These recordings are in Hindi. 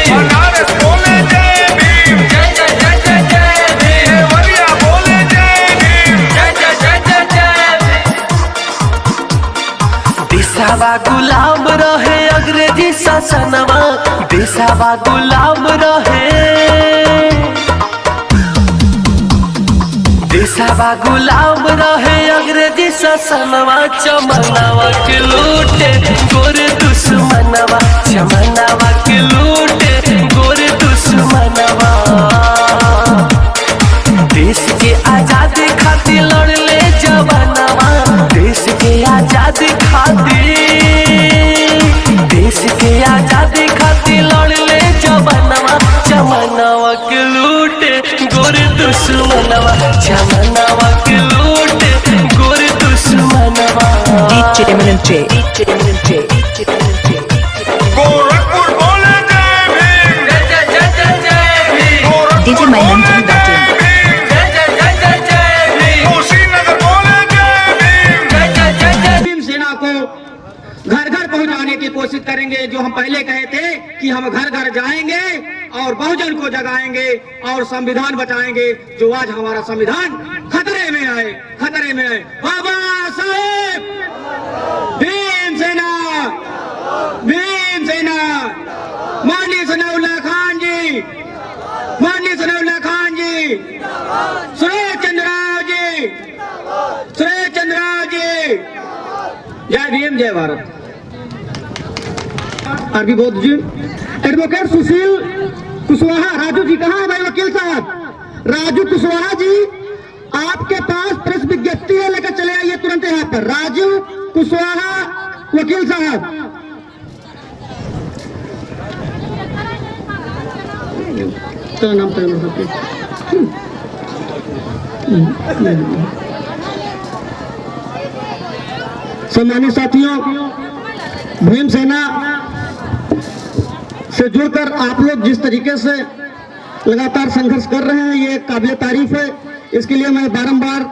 बनारस बोले जय भीम, जय जय जय जय जय भीम, देवरिया बोले जय भीम, जय जय जय जय जय भीम। देशवा गुलाम रहे अंग्रेजी शासनवा, देशवा गुलाम रहे, देशवा गुलाम रहे अंग्रेजी शासनवा। चमनवा के लूटे गोरे दुश्मनवा, चमनवा के लूटे गोरे दुश्मनवा। देश के आजादी खातिर लड़ले जवानवा, देश के आजादी खातिर, देश के आजादी खातिर लड़ले जवानवा। चमनवा के लूटे गोरे दुश्मनवा, चमनवा के लूटे गोरे दुश्मनवा। DJ Eminent J, DJ Eminent J, DJ Eminent J. Gorakhpur बोले जय भीम, जय जय जय जय जय भीम, गोरखपुर DJ Mainland बोले J. जय भीम, जय जय जय जय जय भीम, कुशीनगर बोले जय भीम, जय जय जय जय। भीम सेना को घर घर पहुंचाने की कोशिश करेंगे। जो हम पहले कहे थे कि हम घर घर जाएंगे और बहुजन को जगाएंगे और संविधान बचाएंगे। जो आज हमारा संविधान खतरे में है, खतरे में है। बाबा साहेब भीम सेना, भीम सेना, माननीय सनाउल्लाह खान जी, माननीय सनाउल्लाह खान जी, सुरेश चंद्र राव जी, सुरेश चंद्र राव जी। जय भीम, जय भारत। आरबी बौद्ध जी, एडवोकेट सुशील कुशवाहा, राजू जी कहाँ है भाई वकील साहब? राजू कुशवाहा जी, आपके पास प्रेस विज्ञप्ति है, लेकर चले आइए तुरंत यहाँ पर। राजू कुशवाहा वकील साहब। क्या नाम था सम्मानित साथियों, भीम सेना से जुड़कर आप लोग जिस तरीके से लगातार संघर्ष कर रहे हैं, ये काबिल तारीफ है। इसके लिए मैं बारंबार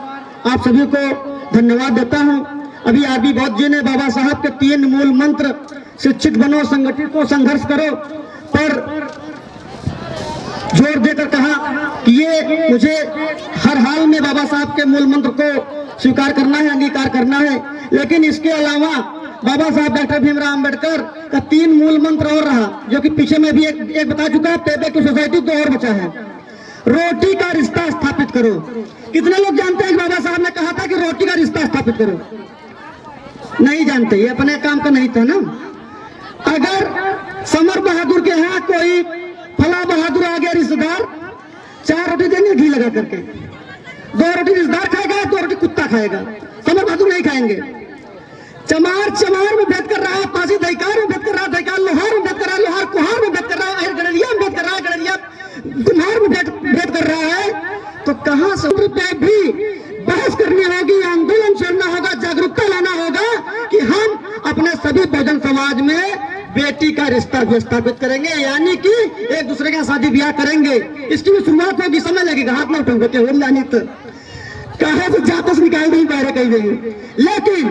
आप सभी को धन्यवाद देता हूं। अभी आरबी बौद्ध जी ने बाबा साहब के 3 मूल मंत्र, शिक्षित बनो, संगठित हो, संघर्ष करो, पर जोर देकर कहा कि ये मुझे हर हाल में बाबा साहब के मूल मंत्र को स्वीकार करना है, अंगीकार करना है। लेकिन इसके अलावा बाबा साहब डॉक्टर भीमराव अंबेडकर का 3 मूल मंत्र और रहा, जो कि पीछे में भी एक बता चुका है। पे बैक टू सोसाइटी 2 और बचा है। रोटी का रिश्ता स्थापित करो। कितने लोग जानते हैं कि बाबा साहब ने कहा था कि रोटी का रिश्ता स्थापित करो? नहीं जानते, ये अपने काम का नहीं था ना। अगर समर बहादुर के यहाँ कोई फला बहादुर आ गया रिश्तेदार, 4 रोटी देंगे घी लगा करके, 2 रोटी रिश्तेदार खाएगा, 2 रोटी कुत्ता खाएगा, समर बहादुर नहीं खाएंगे। चमार चमार में भेद कर रहा है, पासी दहीकार में भेद कर रहा है, दहीकार लोहार में भेद कर रहा है, लोहार कुहार में भेद कर रहा है, गड़रिया में भेद कर रहा है, गड़रिया कुम्हार में भेद कर रहा है। तो कहां से पे भी बहस करनी होगी, आंदोलन छेड़ना होगा, जागरूकता लाना होगा कि हम अपने सभी बहुजन समाज में बेटी का रिश्ता भी स्थापित करेंगे, यानी कि एक दूसरे का शादी ब्याह करेंगे। इसकी भी शुरुआत होगी, समय लगेगा, हाथ में उठाऊंगा क्या जानी तो कहे तो जाता से निकाल नहीं पा रहे कहीं नहीं। लेकिन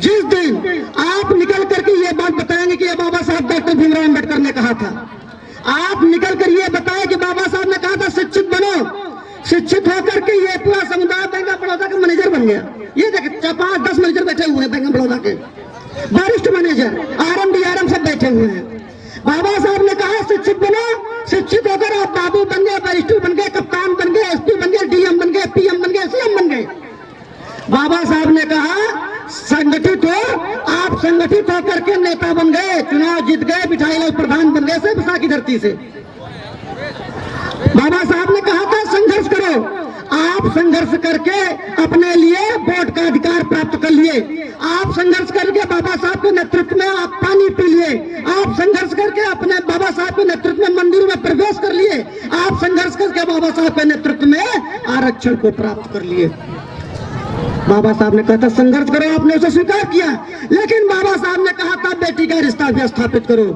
जिस दिन आप निकल करके ये बात बताएंगे कि ये बाबा साहब डॉक्टर भीमराव अंबेडकर ने कहा था, आप निकल कर ये बताएं कि बाबा साहब ने कहा था शिक्षित बनो, शिक्षित होकर के ये पूरा समुदाय बैंक ऑफ बड़ौदा का मैनेजर बन गया। ये देखे 5-10 मैनेजर बैठे हुए हैं बैंक ऑफ बड़ौदा के, वरिष्ठ मैनेजर, RM DRM सब बैठे हुए हैं। बाबा साहब ने कहा शिक्षित बनो, शिक्षित होकर आप बाबू बन गए, वरिष्ठ बन गए, कप्तान बन गए, SP बन गए, DM बन गए, PM बन गए, CM बन गए। बाबा साहब ने कहा संगठित हो, आप संगठित होकर के नेता बन गए, चुनाव जीत गए, बिठाई प्रधान बन गए, सब की धरती से। बाबा साहब ने कहा था संघर्ष करो, आप संघर्ष करके अपने लिए वोट का अधिकार प्राप्त कर लिए। आप संघर्ष करके बाबा साहब के नेतृत्व में आप पानी पी लिए। आप संघर्ष करके अपने बाबा साहब के नेतृत्व में मंदिर में प्रवेश कर लिए। आप संघर्ष करके बाबा साहब के नेतृत्व में आरक्षण को प्राप्त कर लिए। बाबा साहब ने कहा था संघर्ष करो, आपने उसे स्वीकार किया। लेकिन बाबा साहब ने कहा था बेटी का रिश्ता भी स्थापित करो।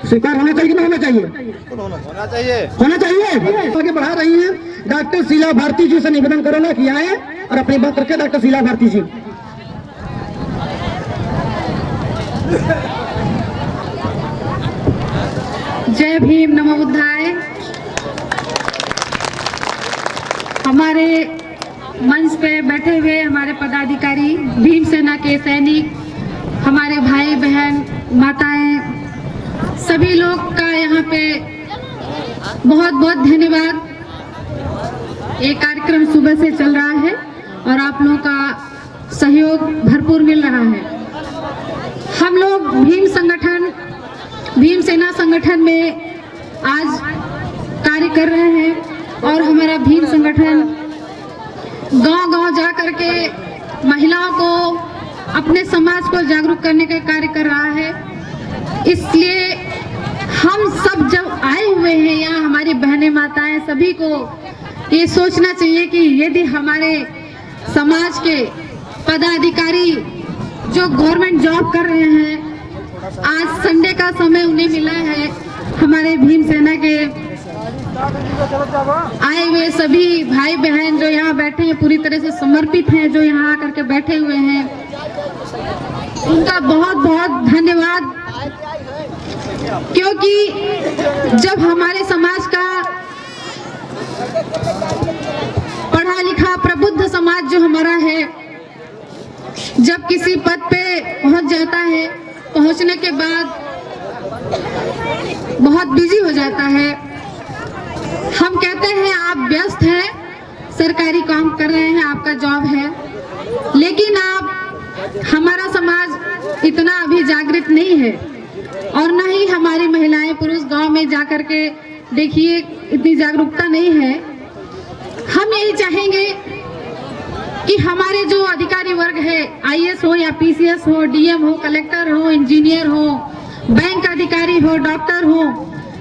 स्वीकार होना चाहिए कि नहीं होना चाहिए? होना चाहिए, होना चाहिए। आगे बढ़ा रही हैं डॉक्टर शीला भारती जी से निवेदन करोना किया है और अपनी बात रखे डॉक्टर शीला भारती जी। जय भीम नमो बुद्धाय। हमारे मंच पे बैठे हुए हमारे पदाधिकारी, भीम सेना के सैनिक, हमारे भाई बहन माताएं, सभी लोग का यहाँ पे बहुत बहुत धन्यवाद। ये कार्यक्रम सुबह से चल रहा है और आप लोगों का सहयोग भरपूर मिल रहा है। हम लोग भीम सेना संगठन में आज कार्य कर रहे हैं और हमारा भीम संगठन गांव-गांव जा करके महिलाओं को, अपने समाज को जागरूक करने का कार्य कर रहा है। इसलिए हम सब जब आए हुए हैं यहाँ, हमारी बहनें माताएं, सभी को ये सोचना चाहिए कि यदि हमारे समाज के पदाधिकारी जो गवर्नमेंट जॉब कर रहे हैं, आज संडे का समय उन्हें मिला है, हमारे भीम सेना के आए हुए सभी भाई बहन जो यहाँ बैठे हैं, पूरी तरह से समर्पित हैं, जो यहाँ आकर के बैठे हुए हैं, उनका बहुत बहुत धन्यवाद। क्योंकि जब हमारे समाज का पढ़ा लिखा प्रबुद्ध समाज जो हमारा है, जब किसी पद पे पहुंच जाता है, पहुंचने के बाद बहुत बिजी हो जाता है। हम कहते हैं आप व्यस्त हैं, सरकारी काम कर रहे हैं, आपका जॉब है, लेकिन हमारा समाज इतना अभी जागृत नहीं है और न ही हमारी महिलाएं पुरुष गांव में जाकर के देखिए इतनी जागरूकता नहीं है। हम यही चाहेंगे कि हमारे जो अधिकारी वर्ग है, आईएएस हो या पीसीएस हो, डीएम हो, कलेक्टर हो, इंजीनियर हो, बैंक अधिकारी हो, डॉक्टर हो,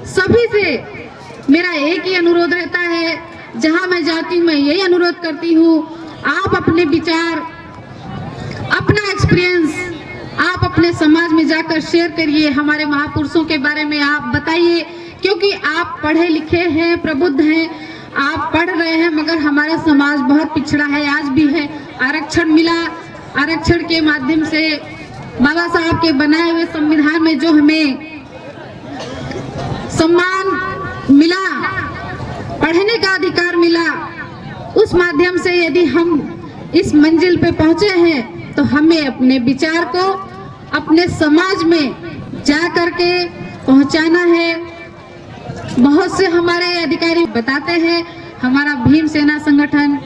सभी से मेरा एक ही अनुरोध रहता है, जहां मैं जाती हूं मैं यही अनुरोध करती हूं, आप अपने विचार, अपना एक्सपीरियंस आप अपने समाज में जाकर शेयर करिए। हमारे महापुरुषों के बारे में आप बताइए, क्योंकि आप पढ़े लिखे हैं, प्रबुद्ध हैं, आप पढ़ रहे हैं, मगर हमारा समाज बहुत पिछड़ा है, आज भी है। आरक्षण मिला, आरक्षण के माध्यम से बाबा साहब के बनाए हुए संविधान में जो हमें सम्मान मिला, पढ़ने का अधिकार मिला, उस माध्यम से यदि हम इस मंजिल पे पहुंचे हैं तो हमें अपने विचार को अपने समाज में जा करके पहुंचाना है। बहुत से हमारे अधिकारी बताते हैं, हमारा भीम सेना संगठन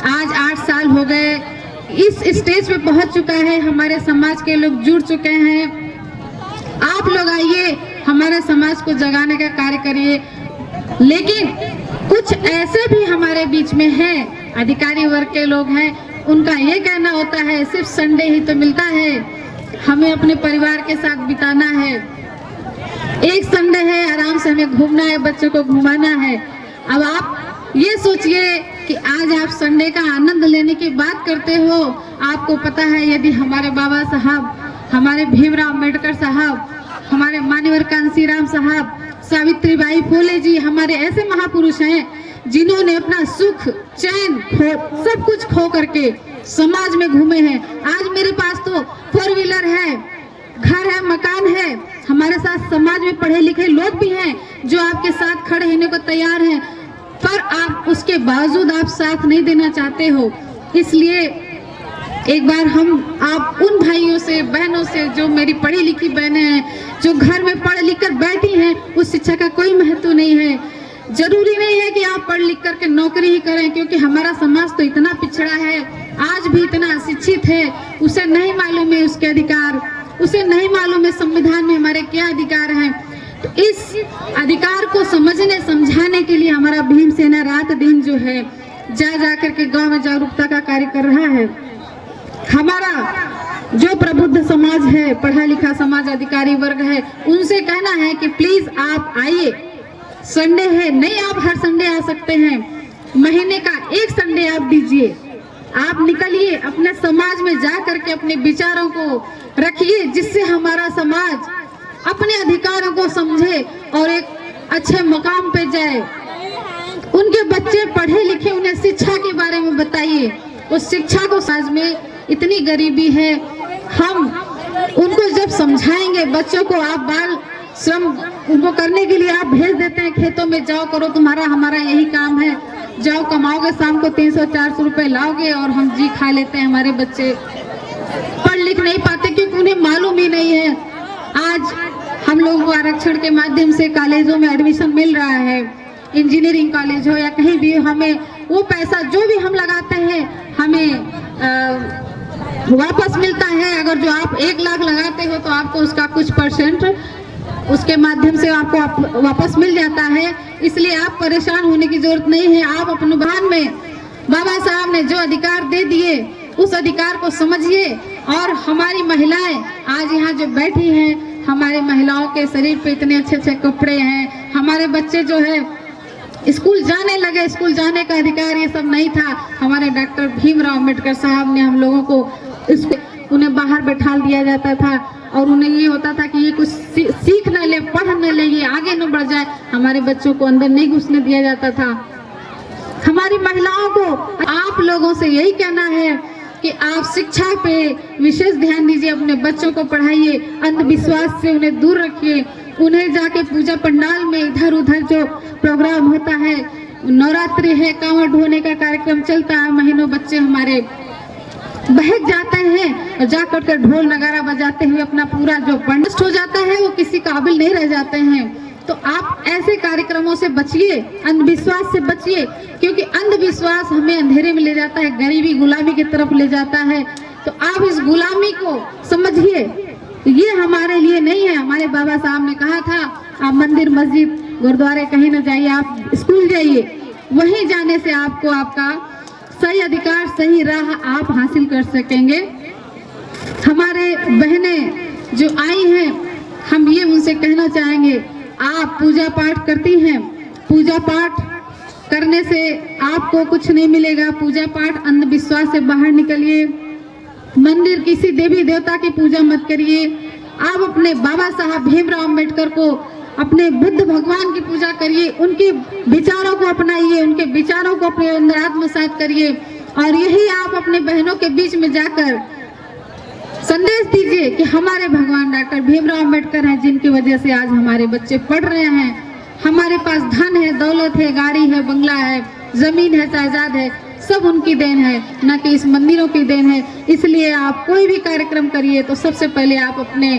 आज 8 साल हो गए, इस स्टेज पे पहुंच चुका है, हमारे समाज के लोग जुड़ चुके हैं। आप लोग आइए, हमारे समाज को जगाने का कार्य करिए। लेकिन कुछ ऐसे भी हमारे बीच में हैं, अधिकारी वर्ग के लोग हैं, उनका ये कहना होता है सिर्फ संडे ही तो मिलता है, हमें अपने परिवार के साथ बिताना है, एक संडे है, आराम से हमें घूमना है, बच्चों को घुमाना है। अब आप ये सोचिए कि आज आप संडे का आनंद लेने की बात करते हो, आपको पता है यदि हमारे बाबा साहब, हमारे भीमराव अम्बेडकर साहब, हमारे मान्यवर कांसीराम साहब, सावित्रीबाई फुले जी, हमारे ऐसे महापुरुष हैं जिन्होंने अपना सुख चैन सब कुछ खो करके समाज में घूमे हैं। आज मेरे पास तो 4 व्हीलर है, घर है, मकान है, हमारे साथ समाज में पढ़े लिखे लोग भी हैं जो आपके साथ खड़े होने को तैयार हैं, पर आप उसके बावजूद आप साथ नहीं देना चाहते हो। इसलिए एक बार आप उन भाइयों से, बहनों से, जो मेरी पढ़ी लिखी बहनें हैं, जो घर में पढ़ लिख कर बैठी हैं, उस शिक्षा का कोई महत्व नहीं है। जरूरी नहीं है कि आप पढ़ लिख करके नौकरी ही करें, क्योंकि हमारा समाज तो इतना पिछड़ा है, आज भी इतना अशिक्षित है, उसे नहीं मालूम है उसके अधिकार, उसे नहीं मालूम है संविधान में हमारे क्या अधिकार हैं। तो इस अधिकार को समझने समझाने के लिए हमारा भीम सेना रात दिन जो है जा करके गांव में जागरूकता का कार्य कर रहा है। हमारा जो प्रबुद्ध समाज है, पढ़ा लिखा समाज, अधिकारी वर्ग है, उनसे कहना है कि प्लीज आप आइए, संडे है, नहीं आप हर संडे आ सकते हैं, महीने का एक संडे आप दीजिए, आप निकलिए, अपने समाज में जा करके अपने विचारों को रखिए, जिससे हमारा समाज अपने अधिकारों को समझे और एक अच्छे मकाम पे जाए। उनके बच्चे पढ़े लिखे, उन्हें शिक्षा के बारे में बताइए। उस शिक्षा को समाज में इतनी गरीबी है, हम उनको जब समझाएंगे, बच्चों को आप बाल श्रम उनको करने के लिए आप भेज देते हैं खेतों में, जाओ करो, तुम्हारा हमारा यही काम है, जाओ कमाओगे, शाम को 300-400 रुपए लाओगे और हम जी खा लेते हैं। हमारे बच्चे पढ़ लिख नहीं पाते क्योंकि उन्हें मालूम ही नहीं है। आज हम लोगों को आरक्षण के माध्यम से कॉलेजों में एडमिशन मिल रहा है, इंजीनियरिंग कॉलेज हो या कहीं भी, हमें वो पैसा जो भी हम लगाते हैं हमें वापस मिलता है। अगर जो आप 1 लाख लगाते हो तो आपको उसका कुछ परसेंट उसके माध्यम से आपको वापस मिल जाता है। इसलिए आप परेशान होने की जरूरत नहीं है। आप अपने बहन में बाबा साहब ने जो अधिकार दे दिए उस अधिकार को समझिए। और हमारी महिलाएं आज यहाँ जो बैठी हैं, हमारी महिलाओं के शरीर पे इतने अच्छे अच्छे कपड़े हैं, हमारे बच्चे जो है स्कूल जाने लगे, स्कूल जाने का अधिकार ये सब नहीं था। हमारे डॉक्टर भीमराव अंबेडकर साहब ने हम लोगों को उन्हें बाहर बैठा दिया जाता था और उन्हें ये होता था कि ये कुछ सीख न ले, पढ़ न ले, ये आगे न बढ़ जाए। हमारे बच्चों को अंदर नहीं घुसने दिया जाता था। हमारी महिलाओं को आप लोगों से यही कहना है कि आप शिक्षा पे विशेष ध्यान दीजिए, अपने बच्चों को पढ़ाइए, अंधविश्वास से उन्हें दूर रखिए। उन्हें जाके पूजा पंडाल में इधर उधर जो प्रोग्राम होता है, नवरात्रि है, कांवड़ ढोने का कार्यक्रम चलता है, महीनों बच्चे हमारे बहक जाते हैं और जाकर के ढोल नगारा बजाते हुए अपना पूरा जो नष्ट हो जाता है, वो किसी काबिल नहीं रह जाते हैं। तो आप ऐसे कार्यक्रमों से बचिए, अंधविश्वास से बचिए, क्योंकि अंधविश्वास हमें अंधेरे में ले जाता है, गरीबी गुलामी की तरफ ले जाता है। तो आप इस गुलामी को समझिए, ये हमारे लिए नहीं है। हमारे बाबा साहब ने कहा था आप मंदिर मस्जिद गुरुद्वारे कहीं न जाइए, आप स्कूल जाइए, वहीं जाने से आपको आपका सही अधिकार, सही राह आप हासिल कर सकेंगे। हमारे बहनें जो आई हैं, हम ये उनसे कहना चाहेंगे, आप पूजा पाठ करती हैं, पूजा पाठ करने से आपको कुछ नहीं मिलेगा। पूजा पाठ अंधविश्वास से बाहर निकलिए, मंदिर किसी देवी देवता की पूजा मत करिए। आप अपने बाबा साहब भीमराव अंबेडकर को, अपने बुद्ध भगवान की पूजा करिए, उनके विचारों को अपनाइए, उनके विचारों को अपने अंदर आत्मसात करिए और यही आप अपने बहनों के बीच में जाकर संदेश दीजिए कि हमारे भगवान डॉक्टर भीमराव अंबेडकर हैं, जिनकी वजह से आज हमारे बच्चे पढ़ रहे हैं। हमारे पास धन है, दौलत है, गाड़ी है, बंगला है, जमीन है, जायदाद है, सब उनकी देन है, न कि इस मंदिरों की देन है। इसलिए आप कोई भी कार्यक्रम करिए तो सबसे पहले आप अपने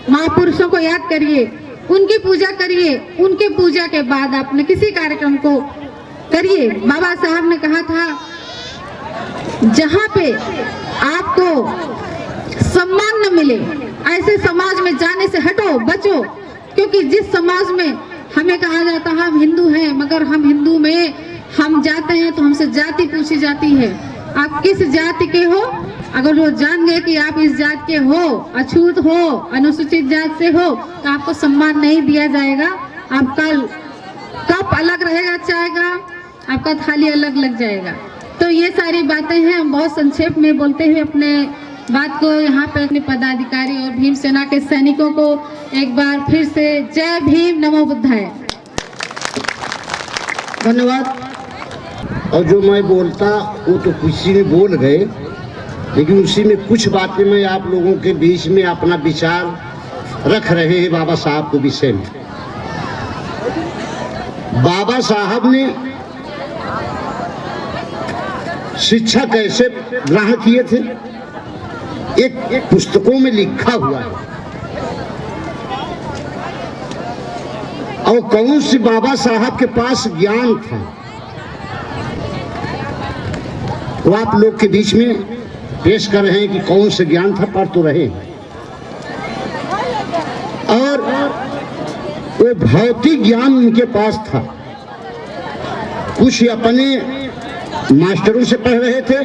महापुरुषों को याद करिए, उनकी पूजा करिए, उनके पूजा के बाद आपने किसी कार्यक्रम को करिए। बाबा साहब ने कहा था जहाँ पे आपको सम्मान न मिले ऐसे समाज में जाने से हटो, बचो। क्योंकि जिस समाज में हमें कहा जाता है हम हिंदू हैं, मगर हम हिंदू में हम जाते हैं तो हमसे जाति पूछी जाती है, आप किस जाति के हो। अगर वो जान गए कि आप इस जात के हो, अछूत हो, अनुसूचित जात से हो, तो आपको सम्मान नहीं दिया जाएगा। आपका कप अलग रहेगा चाय का, आपका थाली अलग लग जाएगा। तो ये सारी बातें हैं। हम बहुत संक्षेप में बोलते हुए अपने बात को यहाँ पे अपने पदाधिकारी और भीम सेना के सैनिकों को एक बार फिर से जय भीम, नमो बुद्धाय। धन्यवाद। और जो मैं बोलता वो तो किसी ने बोल गए, लेकिन उसी में कुछ बातें मैं आप लोगों के बीच में अपना विचार रख रहे हैं बाबा साहब के विषय में। बाबा साहब ने शिक्षा कैसे ग्रहण किए थे, एक पुस्तकों में लिखा हुआ है। और कौन सी बाबा साहब के पास ज्ञान था वो आप लोग के बीच में पेश कर रहे हैं कि कौन से ज्ञान था, पढ़ तो रहे। और वो भौतिक ज्ञान उनके पास था। कुछ अपने मास्टरों से पढ़ रहे थे